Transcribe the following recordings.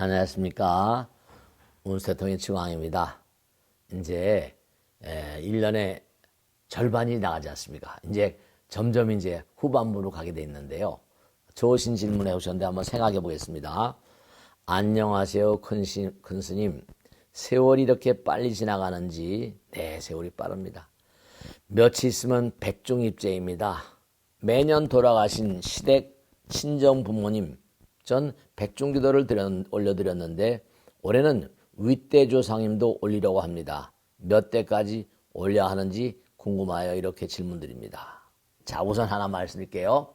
안녕하십니까. 운수대통령 치광입니다. 이제 1년의 절반이 나가지 않습니까? 이제 점점 이제 후반부로 가게 돼 있는데요. 좋으신 질문해 오셨는데 한번 생각해 보겠습니다. 안녕하세요, 큰 스님. 세월이 이렇게 빨리 지나가는지, 네, 세월이 빠릅니다. 며칠 있으면 백중입제입니다. 매년 돌아가신 시댁 친정 부모님, 전 백중기도를 올려드렸는데 올해는 윗대 조상님도 올리려고 합니다. 몇 대까지 올려야 하는지 궁금하여 이렇게 질문드립니다. 자, 우선 하나 말씀드릴게요.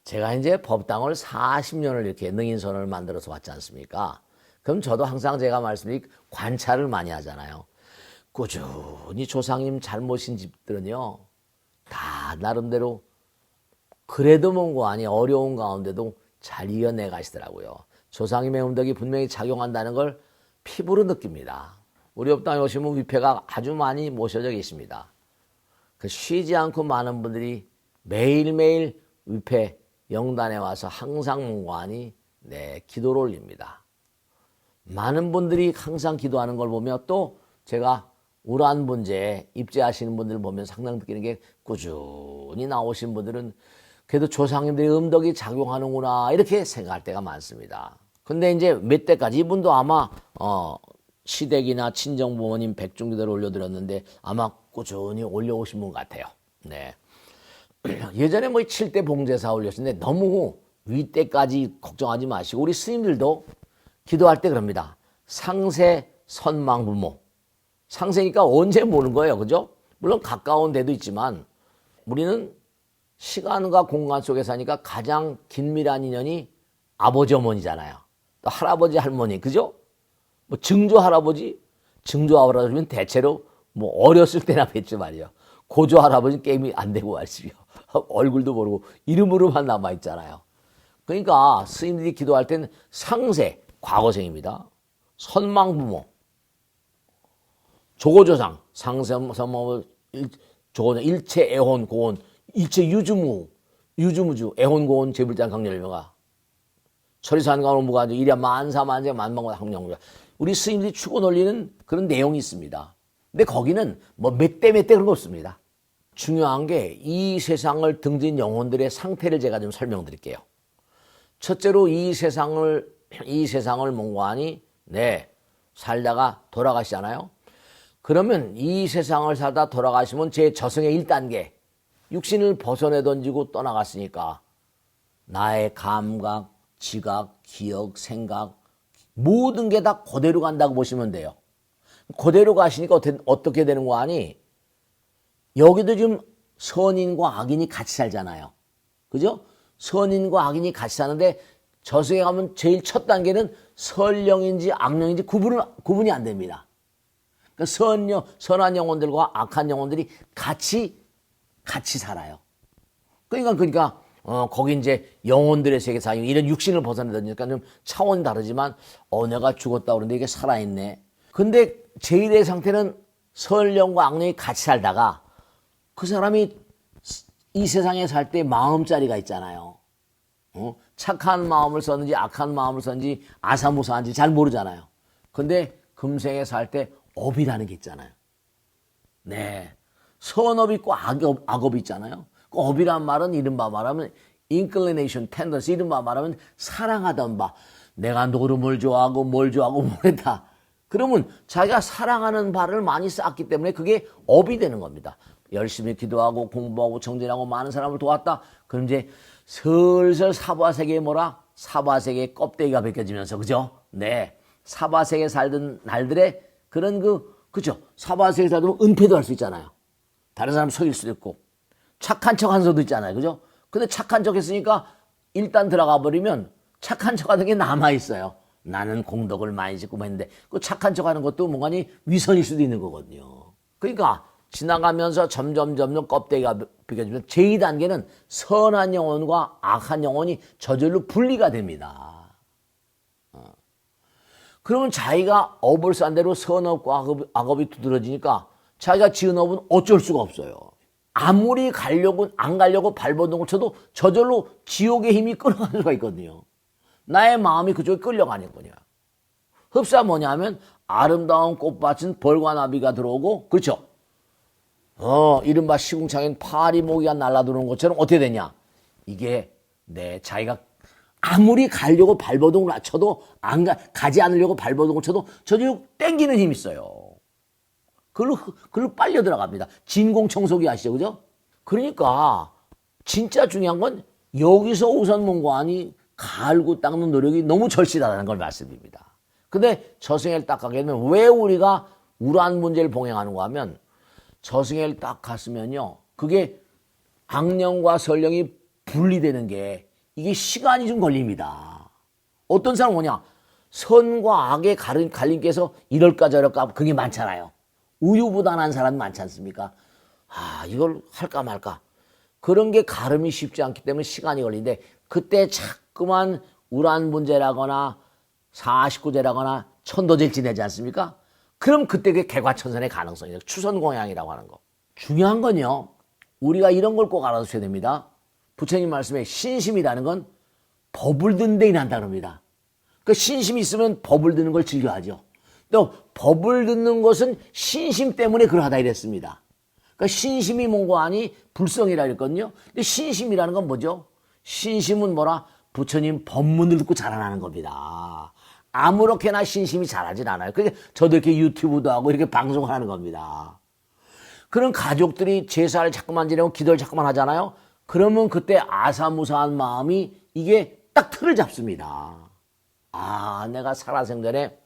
제가 이제 법당을 40년을 이렇게 능인선을 만들어서 왔지 않습니까? 그럼 저도 항상 제가 말씀드린 관찰을 많이 하잖아요. 꾸준히 조상님 잘 모신 집들은요, 다 나름대로 그래도 뭔고 아니 어려운 가운데도 잘 이겨내 가시더라고요. 조상님의 음덕이 분명히 작용한다는 걸 피부로 느낍니다. 우리 법당에 오시면 위패가 아주 많이 모셔져 계십니다. 쉬지 않고 많은 분들이 매일매일 위패 영단에 와서 항상 문관이 기도를 올립니다. 많은 분들이 항상 기도하는 걸 보며 또 제가 우란 문제에 입제하시는 분들을 보면 상당히 느끼는 게 꾸준히 나오신 분들은 그래도 조상님들의 음덕이 작용하는구나 이렇게 생각할 때가 많습니다. 근데 이제 몇 대까지 이분도 아마 시댁이나 친정 부모님 백중기도를 올려드렸는데 아마 꾸준히 올려오신 분 같아요. 네. 예전에 7대 봉제사 올렸는데 너무 윗대까지 걱정하지 마시고 우리 스님들도 기도할 때 그럽니다. 상세 선망 부모. 상세니까 언제 모는 거예요. 그죠? 물론 가까운 데도 있지만 우리는 시간과 공간 속에 사니까 가장 긴밀한 인연이 아버지 어머니잖아요. 또 할아버지 할머니, 그죠? 증조 할아버지, 증조 할아버지면 대체로 어렸을 때나 뵀지 말이에요. 고조 할아버지는 게임이 안 되고 말이요. 얼굴도 모르고 이름으로만 남아있잖아요. 그러니까 스님들이 기도할 때는 상세, 과거생입니다. 선망부모, 조고조상, 상세, 선망부, 조고조상, 일체 애혼, 고혼, 일체 유주무주, 애혼고혼, 제불장, 강렬명아. 철이산강으로 무가지, 이랴 만사만세, 만방과 항명자. 우리 스님들이 추고 놀리는 그런 내용이 있습니다. 근데 거기는 몇 대 그런 거 없습니다. 중요한 게 이 세상을 등진 영혼들의 상태를 제가 좀 설명드릴게요. 첫째로 이 세상을 몽고하니, 살다가 돌아가시잖아요. 그러면 이 세상을 살다 돌아가시면 제 저승의 1단계, 육신을 벗어내 던지고 떠나갔으니까 나의 감각, 지각, 기억, 생각 모든 게 다 그대로 간다고 보시면 돼요. 그대로 가시니까 어떻게 되는 거 아니? 여기도 지금 선인과 악인이 같이 살잖아요. 그죠? 선인과 악인이 같이 사는데 저승에 가면 제일 첫 단계는 선령인지 악령인지 구분이 안 됩니다. 그러니까 선한 영혼들과 악한 영혼들이 같이 살아요. 그러니까 거기 이제 영혼들의 세계 사유 이런 육신을 벗어내다니까 좀 차원이 다르지만 내가 죽었다 그러는데 이게 살아있네. 근데 제1의 상태는 선령과 악령이 같이 살다가 그 사람이 이 세상에 살 때 마음자리가 있잖아요. 착한 마음을 썼는지 악한 마음을 썼는지 아사무사한지 잘 모르잖아요. 근데 금생에 살 때 업이라는 게 있잖아요. 선업이 있고 악업이 있잖아요. 그 업이란 말은 이른바 말하면 inclination, tendency, 이른바 말하면 사랑하던 바. 내가 노름을 좋아하고 뭘 좋아하고 뭐랬다. 그러면 자기가 사랑하는 바를 많이 쌓았기 때문에 그게 업이 되는 겁니다. 열심히 기도하고 공부하고 정진하고 많은 사람을 도왔다. 그럼 이제 슬슬 사바세계에 사바세계의 껍데기가 벗겨지면서, 그죠? 사바세계에 살던 날들의 그런 그죠? 사바세계에 살던 은폐도 할 수 있잖아요. 다른 사람 속일 수도 있고 착한 척 한 수도 있잖아요. 그죠? 근데 착한 척 했으니까 일단 들어가 버리면 착한 척 하는 게 남아있어요. 나는 공덕을 많이 짓고 했는데 그 착한 척 하는 것도 뭔가니 위선일 수도 있는 거거든요. 그러니까 지나가면서 점점 껍데기가 벗겨지면 제2단계는 선한 영혼과 악한 영혼이 저절로 분리가 됩니다. 그러면 자기가 업을 싼 대로 선업과 악업이 두드러지니까 자기가 지은 업은 어쩔 수가 없어요. 아무리 안 가려고 발버둥을 쳐도 저절로 지옥의 힘이 끌어가는 수가 있거든요. 나의 마음이 그쪽에 끌려가는 거냐. 흡사 뭐냐면 아름다운 꽃밭은 벌과 나비가 들어오고, 그렇죠? 이른바 시궁창엔 파리 모기가 날아드는 것처럼 어떻게 되냐? 이게 자기가 아무리 가려고 발버둥을 쳐도 가지 않으려고 발버둥을 쳐도 저절로 땡기는 힘이 있어요. 그걸로 빨려 들어갑니다. 진공청소기 아시죠? 그죠? 그러니까 진짜 중요한 건 여기서 우선 뭔가하니 갈고 닦는 노력이 너무 절실하다는 걸 말씀드립니다. 근데 저승을 딱 가게 되면 왜 우리가 우란 문제를 봉행하는가 하면 저승을 딱 갔으면요. 그게 악령과 설령이 분리되는 게 이게 시간이 좀 걸립니다. 어떤 사람은 뭐냐? 선과 악의 갈림께서 이럴까 저럴까 그게 많잖아요. 우유부단한 사람이 많지 않습니까? 이걸 할까 말까. 그런 게 가름이 쉽지 않기 때문에 시간이 걸리는데 그때 자꾸만 우란 문제라거나 49제라거나 천도제를 지내지 않습니까? 그럼 그때 그게 개과천선의 가능성이에요. 추선공양이라고 하는 거. 중요한 건요. 우리가 이런 걸 꼭 알아두셔야 됩니다. 부처님 말씀에 신심이라는 건 법을 듣는 데 일한다 그럽니다. 그 신심이 있으면 법을 듣는 걸 즐겨하죠. 또 법을 듣는 것은 신심 때문에 그러하다 이랬습니다. 그러니까 신심이 뭔가 아니 불성이라 그랬거든요. 근데 신심이라는 건 뭐죠? 신심은 뭐라? 부처님 법문을 듣고 자라나는 겁니다. 아무렇게나 신심이 자라진 않아요. 그러니까 저도 이렇게 유튜브도 하고 이렇게 방송을 하는 겁니다. 그런 가족들이 제사를 자꾸만 지내고 기도를 자꾸만 하잖아요. 그러면 그때 아사무사한 마음이 이게 딱 틀을 잡습니다. 내가 살아생전에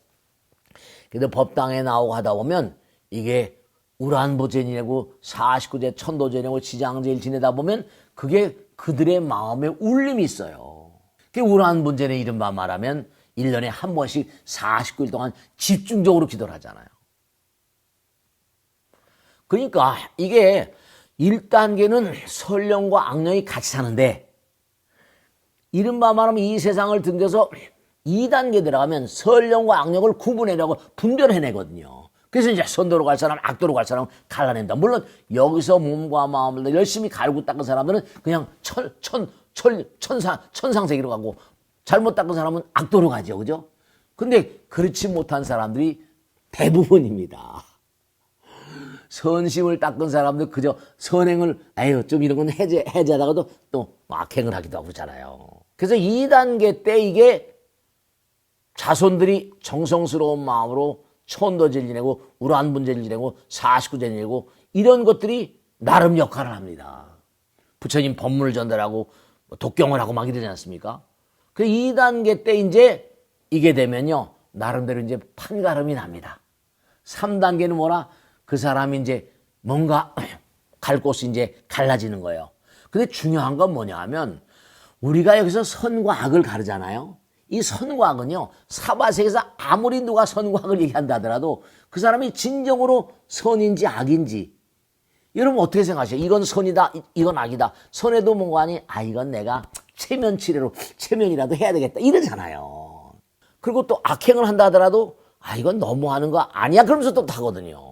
그래도 법당에 나오고 하다 보면 이게 우란보제 지내고 49제 천도제내고 지장제일 지내다 보면 그게 그들의 마음에 울림이 있어요. 그 우란본제는 이른바 말하면 1년에 한 번씩 49일 동안 집중적으로 기도를 하잖아요. 그러니까 이게 1단계는 선령과 악령이 같이 사는데 이른바 말하면 이 세상을 등져서 2단계 들어가면 선령과 악령을 구분해내고 분별해내거든요. 그래서 이제 선도로 갈 사람, 악도로 갈 사람 갈라낸다. 물론 여기서 몸과 마음을 열심히 갈고 닦은 사람들은 그냥 천상세계로 가고 잘못 닦은 사람은 악도로 가죠. 그죠? 근데 그렇지 못한 사람들이 대부분입니다. 선심을 닦은 사람들 그저 선행을 좀 이런 건 해제하다가도 또 악행을 하기도 하고 그러잖아요. 그래서 2단계 때 이게 자손들이 정성스러운 마음으로 천도제를 지내고 우란분제를 지내고 49제를 지내고 이런 것들이 나름 역할을 합니다. 부처님 법문을 전달하고 독경을 하고 막 이러지 않습니까? 그 2단계 때 이제 이게 되면요 나름대로 이제 판가름이 납니다. 3단계는 뭐라? 그 사람이 이제 뭔가 갈 곳이 이제 갈라지는 거예요. 근데 중요한 건 뭐냐 하면 우리가 여기서 선과 악을 가르잖아요. 이 선과 악은요 사바세계에서 아무리 누가 선과 악을 얘기한다 하더라도 그 사람이 진정으로 선인지 악인지 여러분 어떻게 생각하세요? 이건 선이다 이건 악이다. 선에도 뭔가 아니 이건 내가 체면이라도 해야 되겠다 이러잖아요. 그리고 또 악행을 한다 하더라도 이건 너무하는 거 아니야 그러면서 또 타거든요.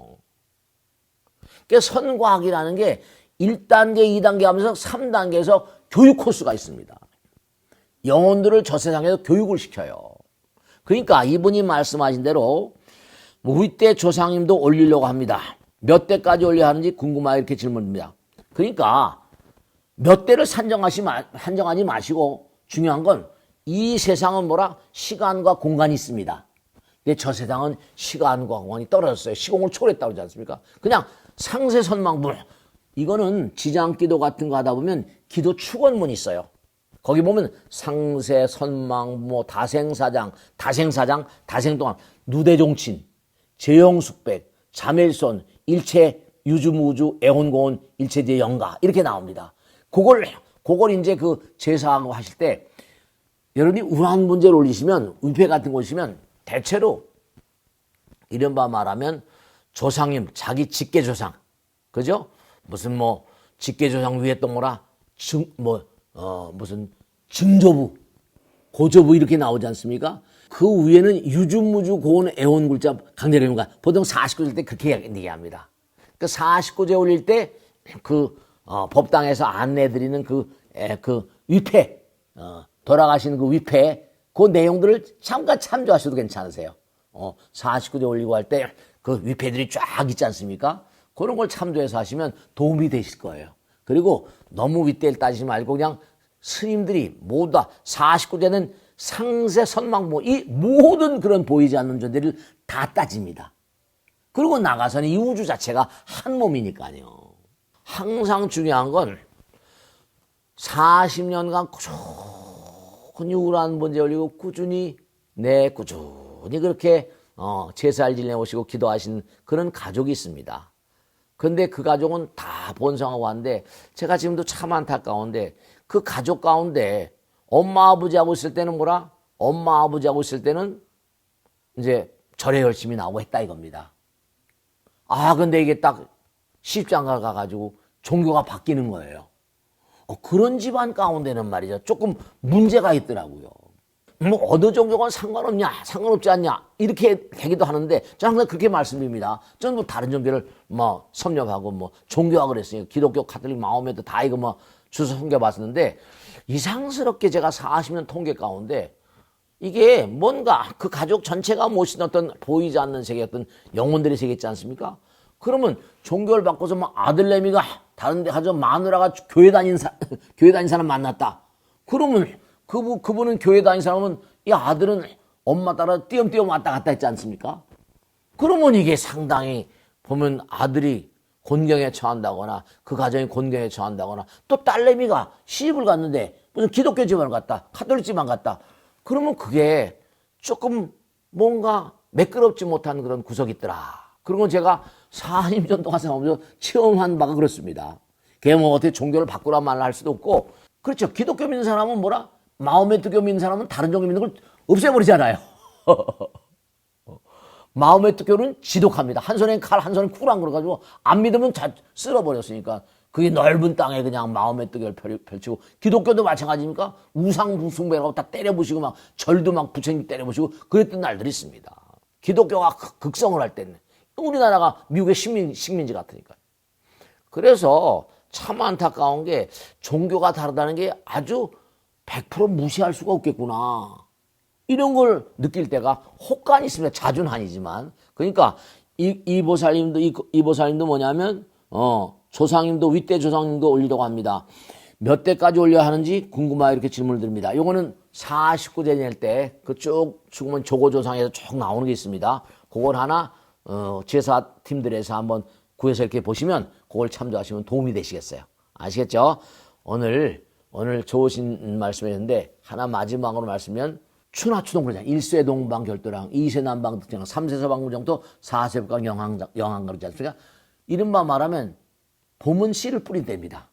그러니까 선과 악이라는 게 1단계 2단계 하면서 3단계에서 교육 코스가 있습니다. 영혼들을 저 세상에서 교육을 시켜요. 그러니까 이분이 말씀하신 대로 우리 때 조상님도 올리려고 합니다. 몇 대까지 올려야 하는지 궁금하게 이렇게 질문합니다. 그러니까 몇 대를 한정하지 마시고 중요한 건 이 세상은 뭐라? 시간과 공간이 있습니다. 근데 저 세상은 시간과 공간이 떨어졌어요. 시공을 초월했다고 그러지 않습니까? 그냥 상세선망부 이거는 지장기도 같은 거 하다 보면 기도 축원문이 있어요. 거기 보면 상세, 선망, 다생사장, 다생동안, 누대종친, 제영숙백, 자멜손, 일체 유주무주, 애혼고온, 일체제 영가 이렇게 나옵니다. 그걸 이제 그 제사하고 하실 때 여러분이 우한 문제를 올리시면 위패 같은 거 올리시면 대체로 이른바 말하면 조상님, 자기 직계조상, 그죠? 무슨 직계조상 위에 또 무슨 증조부, 고조부 이렇게 나오지 않습니까? 그 위에는 유주무주 고온 애온 굴자 강제령가 보통 49제 때 그렇게 얘기합니다. 그 49제 올릴 때 법당에서 안내드리는 그 위패, 돌아가시는 그 위패, 그 내용들을 잠깐 참조하셔도 괜찮으세요. 49대 올리고 할 때 그 위패들이 쫙 있지 않습니까? 그런 걸 참조해서 하시면 도움이 되실 거예요. 그리고 너무 윗대를 따지지 말고 그냥 스님들이 모두 다 49대는 상세 선망모 이 모든 그런 보이지 않는 존재를 다 따집니다. 그리고 나가서는 이 우주 자체가 한 몸이니까요. 항상 중요한 건 40년간 꾸준히 우울한 문제 올리고 꾸준히 그렇게 제사를 지내오시고 기도하신 그런 가족이 있습니다. 근데 그 가족은 다 본성하고 한데 제가 지금도 참 안타까운데 그 가족 가운데 엄마 아버지하고 있을 때는 엄마 아버지하고 있을 때는 이제 절에 열심히 나오고 했다 이겁니다. 근데 이게 딱 십장가 가가지고 종교가 바뀌는 거예요. 그런 집안 가운데는 말이죠. 조금 문제가 있더라고요. 어느 종교건 상관없지 않냐 이렇게 되기도 하는데 저는 항상 그렇게 말씀드립니다. 저는 다른 종교를 섭렵하고 종교화 그랬으니까 기독교, 가톨릭, 마호메트 다 이거 주소 섬겨봤었는데 이상스럽게 제가 40년 통계 가운데 이게 뭔가 그 가족 전체가 모신 어떤 보이지 않는 세계 어떤 영혼들의 세계 있지 않습니까? 그러면 종교를 바꿔서 아들내미가 다른 데 가서 마누라가 교회 다닌 사람 만났다. 그러면 그분은 교회 다닌 사람은 이 아들은 엄마 따라 띄엄띄엄 왔다 갔다 했지 않습니까? 그러면 이게 상당히 보면 아들이 곤경에 처한다거나 그 가정이 곤경에 처한다거나 또 딸내미가 시집을 갔는데 무슨 기독교 집안을 갔다 가톨릭 집안 갔다 그러면 그게 조금 뭔가 매끄럽지 못한 그런 구석이 있더라. 그런 건 제가 40년 동안 생각하면서 체험한 바가 그렇습니다. 그게 어떻게 종교를 바꾸라 말라 할 수도 없고 그렇죠. 기독교 믿는 사람은 마호메트교 믿는 사람은 다른 종교 믿는 걸 없애버리잖아요. 마호메트교는 지독합니다. 한 손에 칼, 한 손에 쿨한 그래가지고 안 믿으면 쓸어버렸으니까 그게 넓은 땅에 그냥 마호메트교를 펼치고 기독교도 마찬가지입니까? 우상 숭배라고 다 때려부시고 절도 부처님 때려부시고 그랬던 날들이 있습니다. 기독교가 극성을 할 때는 우리나라가 미국의 식민지 같으니까. 그래서 참 안타까운 게 종교가 다르다는 게 아주 100% 무시할 수가 없겠구나. 이런 걸 느낄 때가 혹간이 있습니다. 자주는 아니지만. 그러니까 이 보살님도 뭐냐면 조상님도 윗대 조상님도 올리려고 합니다. 몇 대까지 올려야 하는지 궁금하게 이렇게 질문을 드립니다. 요거는 49대 낼 때 그쪽 죽으면 조고조상에서 쭉 나오는 게 있습니다. 그걸 하나 제사팀들에서 한번 구해서 이렇게 보시면 그걸 참조하시면 도움이 되시겠어요. 아시겠죠? 오늘 좋으신 말씀이었는데 하나 마지막으로 말씀면 추나추동 그러잖아요. 1세 동방 결도랑 2세 남방 득정 3세 서방무정토 4세 북강 영항가 그러지 않습니까? 이른바 말하면 봄은 씨를 뿌린 때입니다.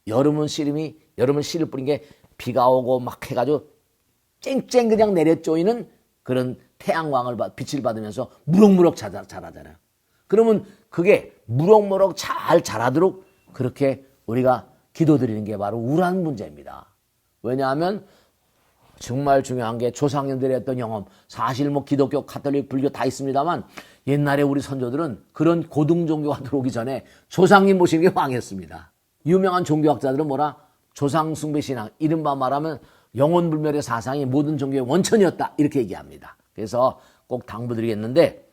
여름은 씨를 뿌린 게 비가 오고 막 해가지고 쨍쨍 그냥 내려 쪼이는 그런 태양광을 빛을 받으면서 무럭무럭 자라잖아요. 그러면 그게 무럭무럭 잘 자라도록 그렇게 우리가 기도드리는 게 바로 우란 문제입니다. 왜냐하면 정말 중요한 게 조상님들의 어떤 영험, 사실 기독교, 가톨릭, 불교 다 있습니다만 옛날에 우리 선조들은 그런 고등 종교가 들어오기 전에 조상님 모시는 게 왕이었습니다. 유명한 종교학자들은 조상 숭배 신앙, 이른바 말하면 영혼불멸의 사상이 모든 종교의 원천이었다 이렇게 얘기합니다. 그래서 꼭 당부드리겠는데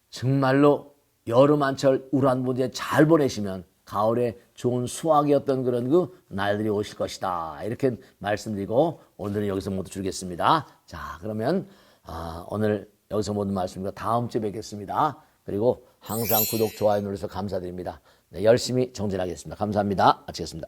정말로 여름 한철 우란 문제 잘 보내시면 가을에 좋은 수확이었던 그런 그 날들이 오실 것이다. 이렇게 말씀드리고 오늘은 여기서 모두 줄겠습니다. 자, 그러면 오늘 여기서 모든 말씀드리고 다음 주에 뵙겠습니다. 그리고 항상 구독, 좋아요 눌러서 감사드립니다. 네, 열심히 정진하겠습니다. 감사합니다. 마치겠습니다.